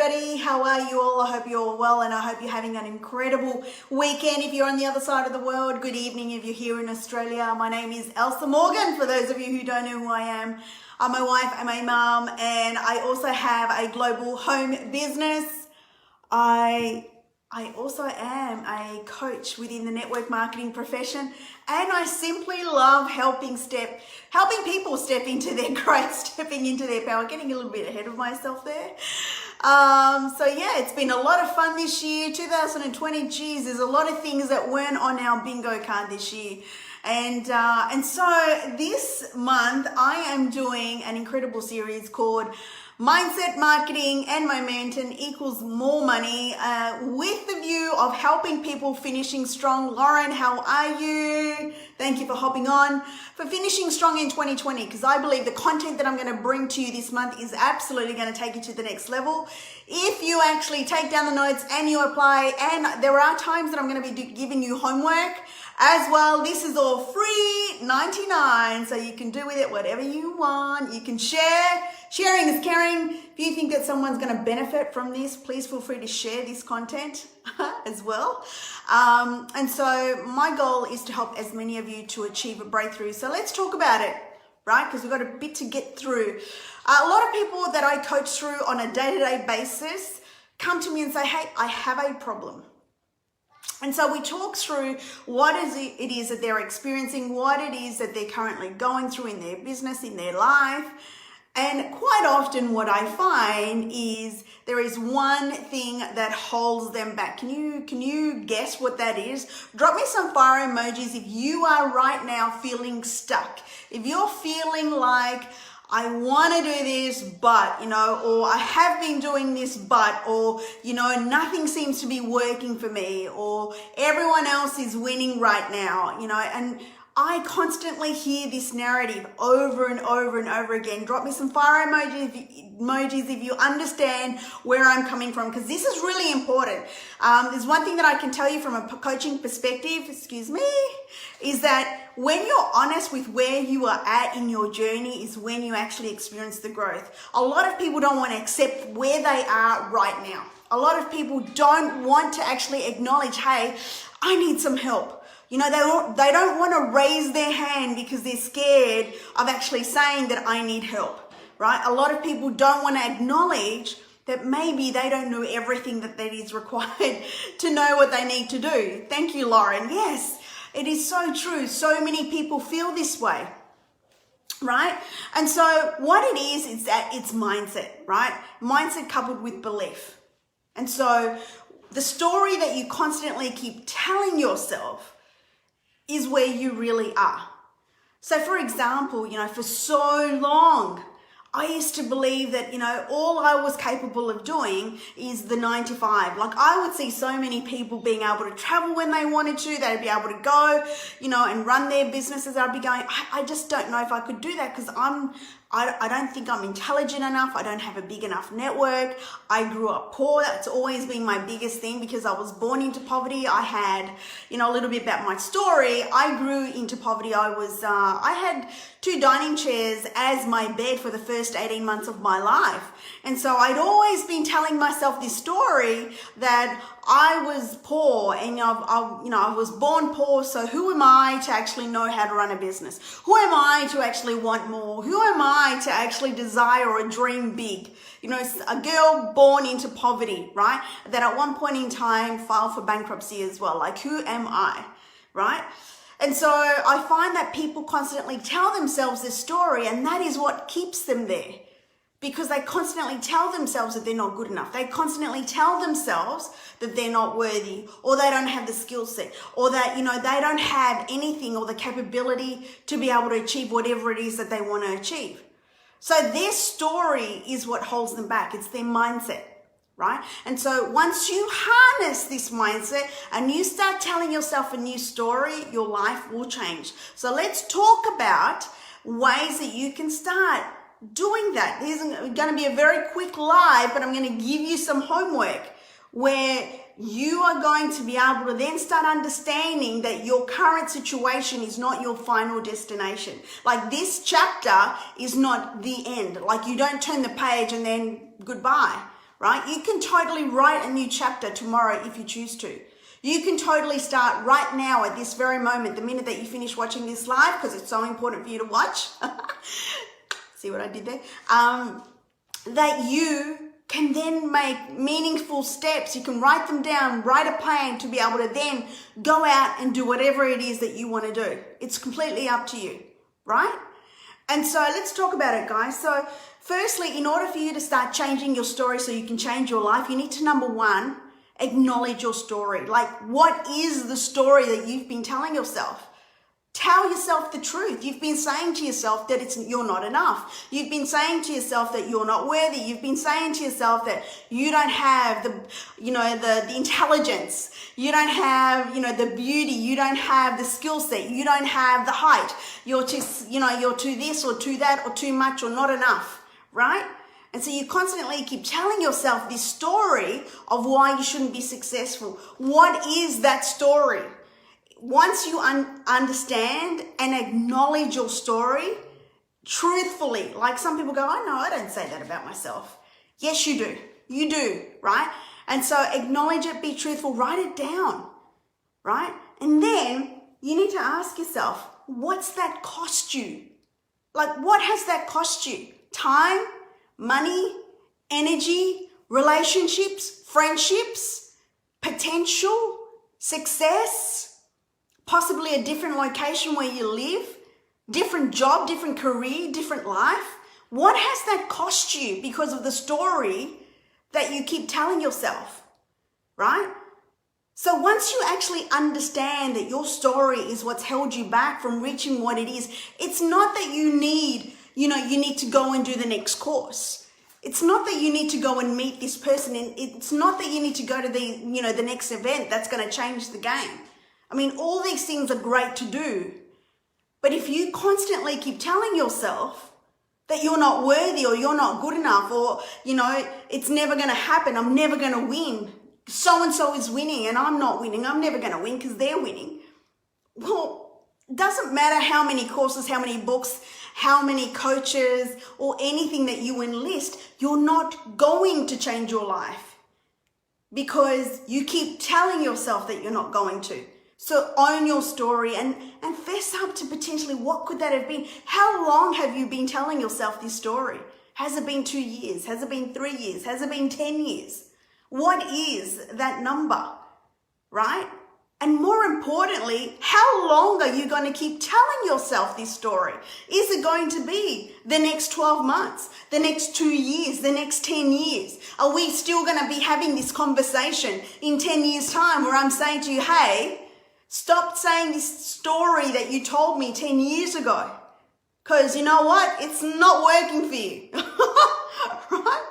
everybody. How are you all? I hope you're all well, and I hope you're having an incredible weekend. If you're on the other side of the world, good evening if you're here in Australia. My name is Elsa Morgan, for those of you who don't know who I am. I'm a wife, I'm a mum, and I also have a global home business. I also am a coach within the network marketing profession, and I simply love helping people step into their growth, stepping into their power. Getting a little bit ahead of myself there. So yeah, it's been a lot of fun this year. 2020, geez, there's a lot of things that weren't on our bingo card this year. And so this month I am doing an incredible series called Mindset, Marketing and Momentum Equals More Money, with the view of helping people finishing strong. Lauren, how are you? Thank you for hopping on. For finishing strong in 2020, because I believe the content that I'm going to bring to you this month is absolutely going to take you to the next level. If you actually take down the notes and you apply, and there are times that I'm going to be giving you homework as well. This is all free, 99, so you can do with it whatever you want. You can share. Sharing is caring. If you think that someone's going to benefit from this, please feel free to share this content as well. And so my goal is to help as many of you to achieve a breakthrough. So let's talk about it, right? Because we've got a bit to get through. A lot of people that I coach through on a day-to-day basis come to me and say, hey, I have a problem. And so we talk through what it is that they're experiencing, what it is that they're currently going through in their business, in their life. And quite often what I find is there is one thing that holds them back. Can you guess what that is? Drop me some fire emojis if you are right now feeling stuck. If you're feeling like, I want to do this, but, or I have been doing this, but, or, nothing seems to be working for me, or everyone else is winning right now, and I constantly hear this narrative over and over and over again. Drop me some fire emojis if you understand where I'm coming from, because this is really important. There's one thing that I can tell you from a coaching perspective, is that when you're honest with where you are at in your journey is when you actually experience the growth. A lot of people don't want to accept where they are right now. A lot of people don't want to actually acknowledge, hey, I need some help. They don't want to raise their hand because they're scared of actually saying that I need help, right? A lot of people don't want to acknowledge that maybe they don't know everything that is required to know what they need to do. Thank you, Lauren. Yes, it is so true. So many people feel this way, right? And so what it is that it's mindset, right? Mindset coupled with belief. And so the story that you constantly keep telling yourself is where you really are. So for example, for so long, I used to believe that, all I was capable of doing is the 9 to 5. Like I would see so many people being able to travel when they wanted to. They'd be able to go, and run their businesses. I'd be going, I just don't know if I could do that because I don't think I'm intelligent enough. I don't have a big enough network. I grew up poor. That's always been my biggest thing because I was born into poverty. I had, a little bit about my story. I grew into poverty. I had 2 dining chairs as my bed for the first 18 months of my life. And so I'd always been telling myself this story that I was poor and I was born poor. So who am I to actually know how to run a business? Who am I to actually want more? Who am I to actually desire or dream big? A girl born into poverty, right? That at one point in time filed for bankruptcy as well. Like, who am I, right? And so I find that people constantly tell themselves this story, and that is what keeps them there. Because they constantly tell themselves that they're not good enough. They constantly tell themselves that they're not worthy, or they don't have the skill set, or that, they don't have anything or the capability to be able to achieve whatever it is that they want to achieve. So their story is what holds them back. It's their mindset, right? And so once you harness this mindset and you start telling yourself a new story, your life will change. So let's talk about ways that you can start doing that. This is going to be a very quick live, but I'm going to give you some homework where you are going to be able to then start understanding that your current situation is not your final destination. Like this chapter is not the end. Like you don't turn the page and then goodbye, right? You can totally write a new chapter tomorrow if you choose to. You can totally start right now at this very moment, the minute that you finish watching this live, because it's so important for you to watch. See what I did there? That you can then make meaningful steps. You can write them down, write a plan to be able to then go out and do whatever it is that you want to do. It's completely up to you, right? And so let's talk about it, guys. So firstly, in order for you to start changing your story so you can change your life, you need to, number one, acknowledge your story. Like, what is the story that you've been telling yourself? Tell yourself the truth. You've been saying to yourself that you're not enough. You've been saying to yourself that you're not worthy. You've been saying to yourself that you don't have the intelligence. You don't have, the beauty. You don't have the skill set. You don't have the height. You're too this or too that or too much or not enough, right? And so you constantly keep telling yourself this story of why you shouldn't be successful. What is that story? Once you understand and acknowledge your story truthfully, like some people go, oh no, I don't say that about myself. Yes, you do. You do, right? And so acknowledge it, be truthful, write it down, right? And then you need to ask yourself, what's that cost you? Like, what has that cost you? Time, money, energy, relationships, friendships, potential, success, possibly a different location where you live, different job, different career, different life. What has that cost you because of the story that you keep telling yourself, right? So once you actually understand that your story is what's held you back from reaching what it is, it's not that you need to go and do the next course. It's not that you need to go and meet this person. It's not that you need to go to the next event that's going to change the game. I mean, all these things are great to do, but if you constantly keep telling yourself that you're not worthy or you're not good enough or, it's never going to happen, I'm never going to win, so-and-so is winning and I'm not winning, I'm never going to win because they're winning. Well, it doesn't matter how many courses, how many books, how many coaches or anything that you enlist, you're not going to change your life because you keep telling yourself that you're not going to. So own your story and fess up to potentially what could that have been. How long have you been telling yourself this story? Has it been 2 years? Has it been 3 years? Has it been 10 years? What is that number, right? And more importantly, how long are you going to keep telling yourself this story? Is it going to be the next 12 months, the next 2 years, the next 10 years? Are we still going to be having this conversation in 10 years' time where I'm saying to you, hey, stop saying this story that you told me 10 years ago. Because you know what? It's not working for you. Right?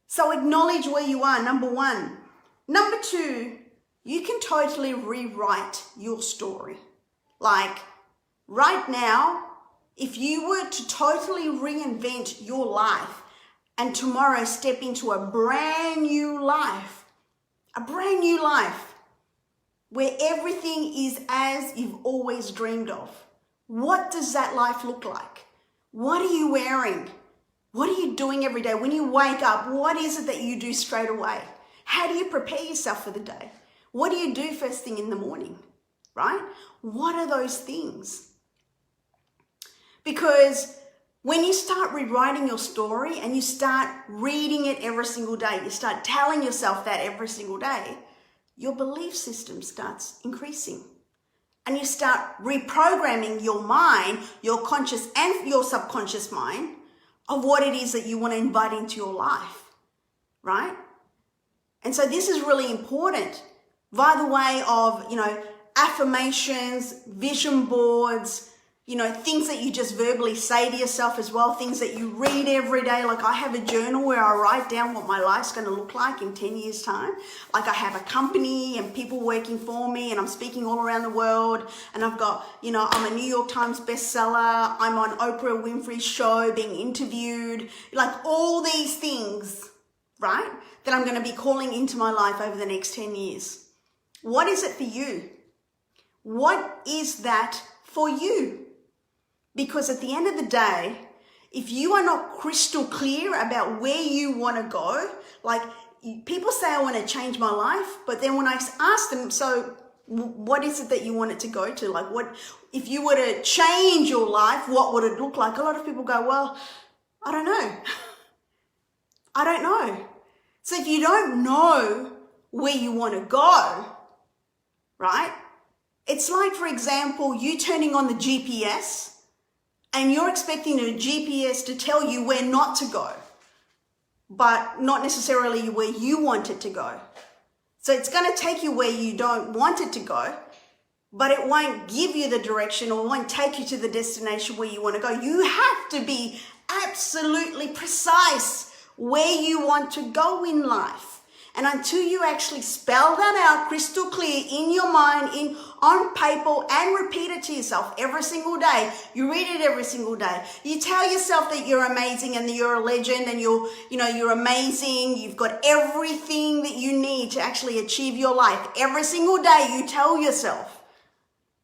So acknowledge where you are, number one. Number two, you can totally rewrite your story. Like right now, if you were to totally reinvent your life and tomorrow step into a brand new life, where everything is as you've always dreamed of. What does that life look like? What are you wearing? What are you doing every day? When you wake up, what is it that you do straight away? How do you prepare yourself for the day? What do you do first thing in the morning, right? What are those things? Because when you start rewriting your story and you start reading it every single day, you start telling yourself that every single day, your belief system starts increasing and you start reprogramming your mind, your conscious and your subconscious mind of what it is that you want to invite into your life, right? And so this is really important by the way of, affirmations, vision boards, things that you just verbally say to yourself as well, things that you read every day. Like I have a journal where I write down what my life's going to look like in 10 years time. Like I have a company and people working for me and I'm speaking all around the world and I've got, I'm a New York Times bestseller. I'm on Oprah Winfrey's show being interviewed, like all these things, right? That I'm going to be calling into my life over the next 10 years. What is it for you? What is that for you? Because at the end of the day, if you are not crystal clear about where you want to go, like people say, I want to change my life, but then when I ask them, so what is it that you want it to go to? Like what, if you were to change your life, what would it look like? A lot of people go, well, I don't know. I don't know. So if you don't know where you want to go, right? It's like, for example, you turning on the GPS and you're expecting the GPS to tell you where not to go, but not necessarily where you want it to go. So it's going to take you where you don't want it to go, but it won't give you the direction or won't take you to the destination where you want to go. You have to be absolutely precise where you want to go in life. And until you actually spell that out crystal clear in your mind, on paper, and repeat it to yourself every single day, you read it every single day. You tell yourself that you're amazing and that you're a legend and you're amazing. You've got everything that you need to actually achieve your life. Every single day you tell yourself.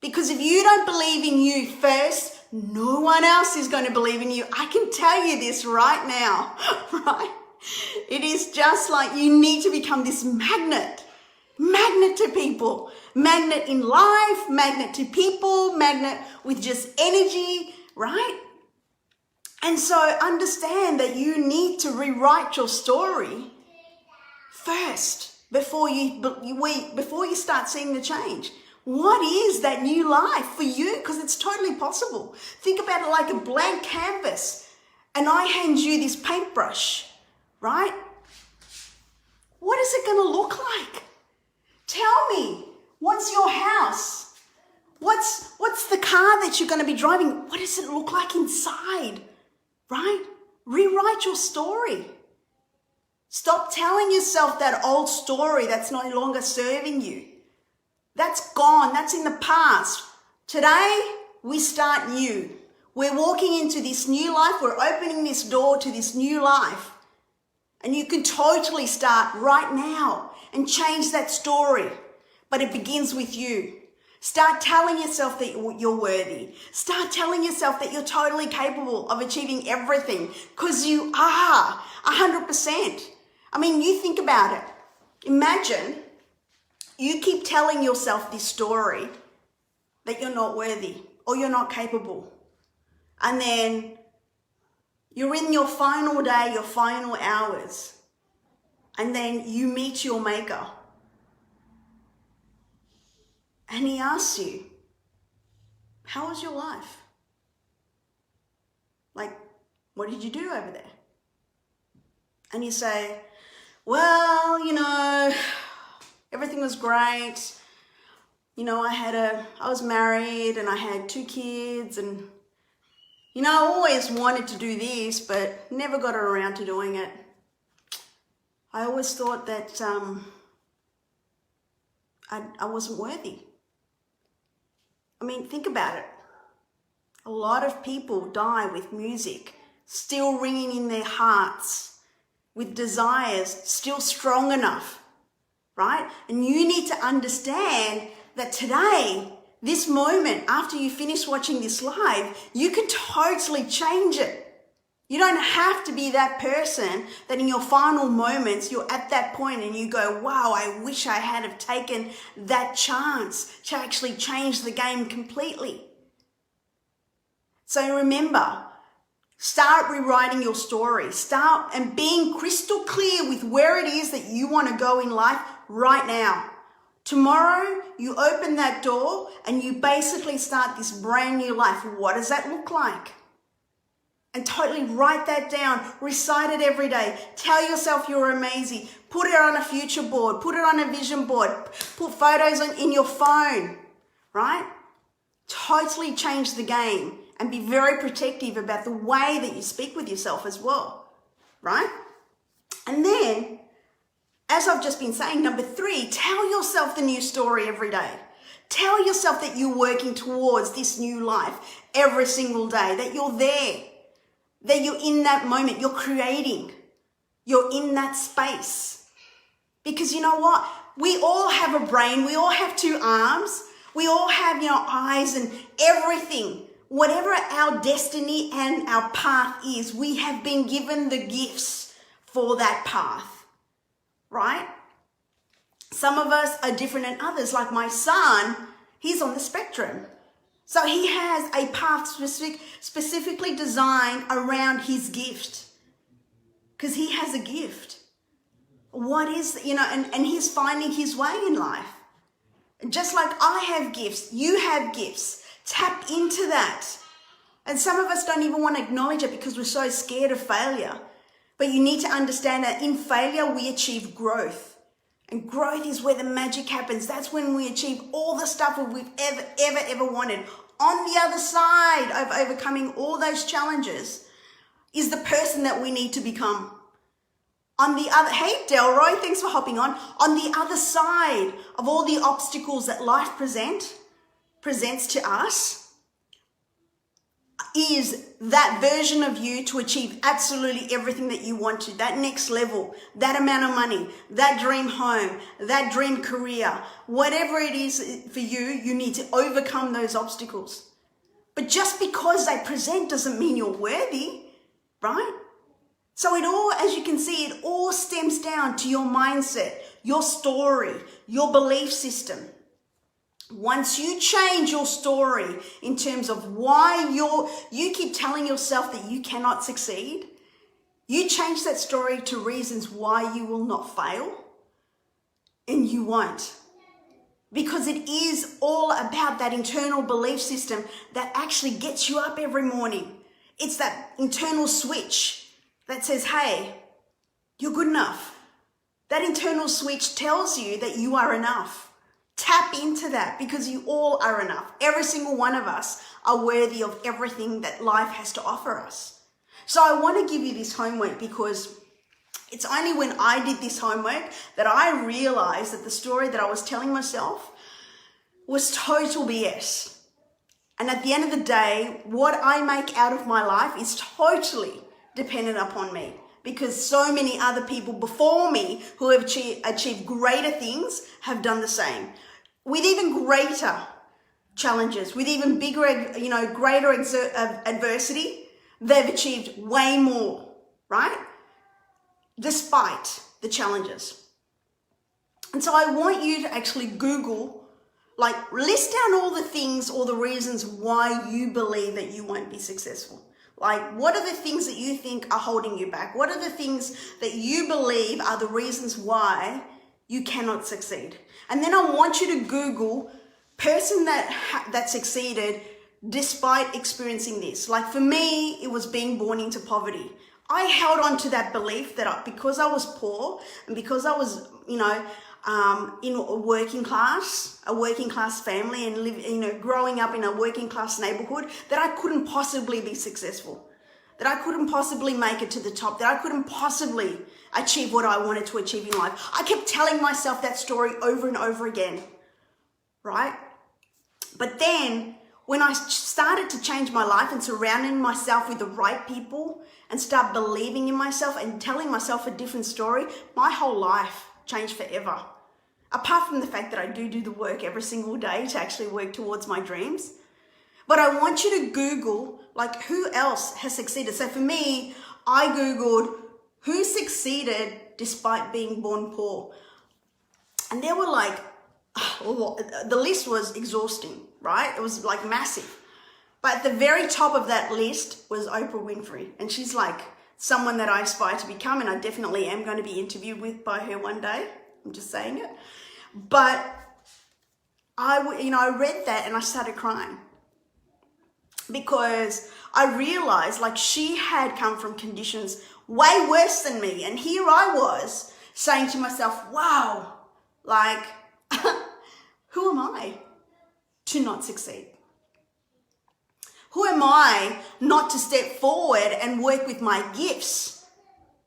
Because if you don't believe in you first, no one else is going to believe in you. I can tell you this right now, right? It is just like you need to become this magnet to people, magnet in life, magnet to people, magnet with just energy, right? And so understand that you need to rewrite your story first before you start seeing the change. What is that new life for you? Because it's totally possible. Think about it like a blank canvas and I hand you this paintbrush, right? What is it going to look like? Tell me, what's your house? What's the car that you're going to be driving? What does it look like inside, right? Rewrite your story. Stop telling yourself that old story that's no longer serving you. That's gone. That's in the past. Today, we start new. We're walking into this new life. We're opening this door to this new life. And you can totally start right now and change that story. But it begins with you. Start telling yourself that you're worthy. Start telling yourself that you're totally capable of achieving everything because you are 100%. I mean, you think about it. Imagine you keep telling yourself this story that you're not worthy or you're not capable. And then you're in your final day, your final hours, and then you meet your maker. And he asks you, how was your life? Like, what did you do over there? And you say, well, everything was great. I was married and I had 2 kids and, I always wanted to do this, but never got around to doing it. I always thought that I wasn't worthy. I mean, think about it. A lot of people die with music still ringing in their hearts, with desires still strong enough, right? And you need to understand that today, this moment, after you finish watching this live, you can totally change it. You don't have to be that person that in your final moments, you're at that point and you go, wow, I wish I had have taken that chance to actually change the game completely. So remember, start rewriting your story. Start and being crystal clear with where it is that you want to go in life right now. Tomorrow, you open that door and you basically start this brand new life. What does that look like? And totally write that down. Recite it every day. Tell yourself you're amazing. Put it on a future board. Put it on a vision board. Put photos in your phone, right? Totally change the game and be very protective about the way that you speak with yourself as well, right? And then, as I've just been saying, number 3, tell yourself the new story every day. Tell yourself that you're working towards this new life every single day, that you're there, that you're in that moment, you're creating, you're in that space. Because you know what? We all have a brain, we all have 2 arms, we all have, eyes and everything. whatever our destiny and our path is, we have been given the gifts for that path, right? Some of us are different than others. Like my son, he's on the spectrum. So he has a path specifically designed around his gift, because he has a gift. What is, and he's finding his way in life. Just like I have gifts, you have gifts. Tap into that. And some of us don't even want to acknowledge it because we're so scared of failure. But you need to understand that in failure, we achieve growth. And growth is where the magic happens. That's when we achieve all the stuff that we've ever wanted. On the other side of overcoming all those challenges is the person that we need to become. Hey Delroy, thanks for hopping on. On the other side of all the obstacles that life presents to us is that version of you to achieve absolutely everything that you want to, that next level, that amount of money, that dream home, that dream career, whatever it is for you, you need to overcome those obstacles. But just because they present doesn't mean you're worthy, right? So it all, as you can see, it all stems down to your mindset, your story, your belief system. Once you change your story in terms of why you keep telling yourself that you cannot succeed, you change that story to reasons why you will not fail, and you won't. Because it is all about that internal belief system that actually gets you up every morning. It's that internal switch that says, hey, you're good enough. That internal switch tells you that you are enough. Tap into that, because you all are enough. Every single one of us are worthy of everything that life has to offer us. So I want to give you this homework, because it's only when I did this homework that I realized that the story that I was telling myself was total BS. And at the end of the day, what I make out of my life is totally dependent upon me, because so many other people before me who have achieved greater things have done the same, with even greater challenges, with even bigger, greater adversity. They've achieved way more, right? Despite the challenges. And so I want you to actually Google, list down all the things or the reasons why you believe that you won't be successful. What are the things that you think are holding you back? What are the things that you believe are the reasons why you cannot succeed? And then I want you to Google person that succeeded despite experiencing this. For me, it was being born into poverty. I held on to that belief that because I was poor and because I was, in a working class family and growing up in a working class neighborhood, that I couldn't possibly be successful, that I couldn't possibly make it to the top, that I couldn't possibly achieve what I wanted to achieve in life. I kept telling myself that story over and over again, right? But then when I started to change my life and surrounding myself with the right people and start believing in myself and telling myself a different story, my whole life changed forever. Apart from the fact that I do the work every single day to actually work towards my dreams. But I want you to Google, who else has succeeded. So for me, I Googled who succeeded despite being born poor. And there were the list was exhausting, right? It was massive. But at the very top of that list was Oprah Winfrey. And she's someone that I aspire to become, and I definitely am going to be interviewed by her one day. I'm just saying it. But I read that and I started crying, because I realized she had come from conditions way worse than me. And here I was saying to myself, wow, who am I to not succeed? Who am I not to step forward and work with my gifts?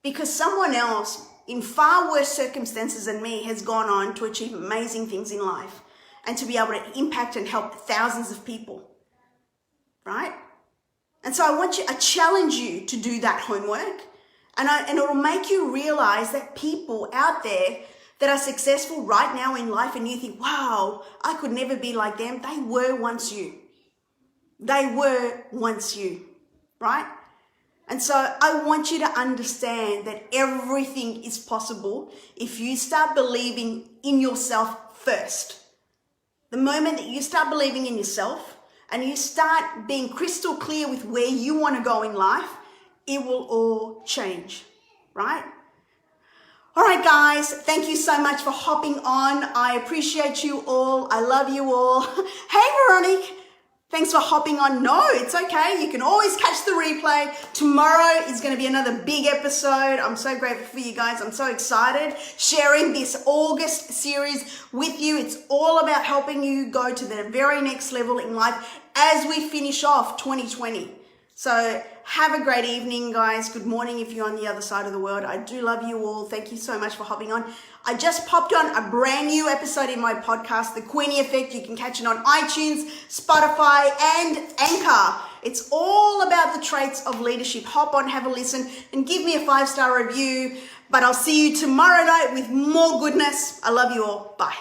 Because someone else in far worse circumstances than me has gone on to achieve amazing things in life and to be able to impact and help thousands of people, right? And so I challenge you to do that homework, and it will make you realize that people out there that are successful right now in life, and you think, wow, I could never be like them. They were once you. They were once you, right? And so I want you to understand that everything is possible if you start believing in yourself first. The moment that you start believing in yourself and you start being crystal clear with where you want to go in life, it will all change, right? All right, guys, thank you so much for hopping on. I appreciate you all. I love you all. Hey, Veronique. Thanks for hopping on. No, it's okay. You can always catch the replay. Tomorrow is going to be another big episode. I'm so grateful for you guys. I'm so excited sharing this August series with you. It's all about helping you go to the very next level in life as we finish off 2020. So have a great evening, guys. Good morning if you're on the other side of the world. I do love you all. Thank you so much for hopping on. I just popped on a brand new episode in my podcast, The Queenie Effect. You can catch it on iTunes, Spotify, and Anchor. It's all about the traits of leadership. Hop on, have a listen, and give me a 5-star review. But I'll see you tomorrow night with more goodness. I love you all. Bye.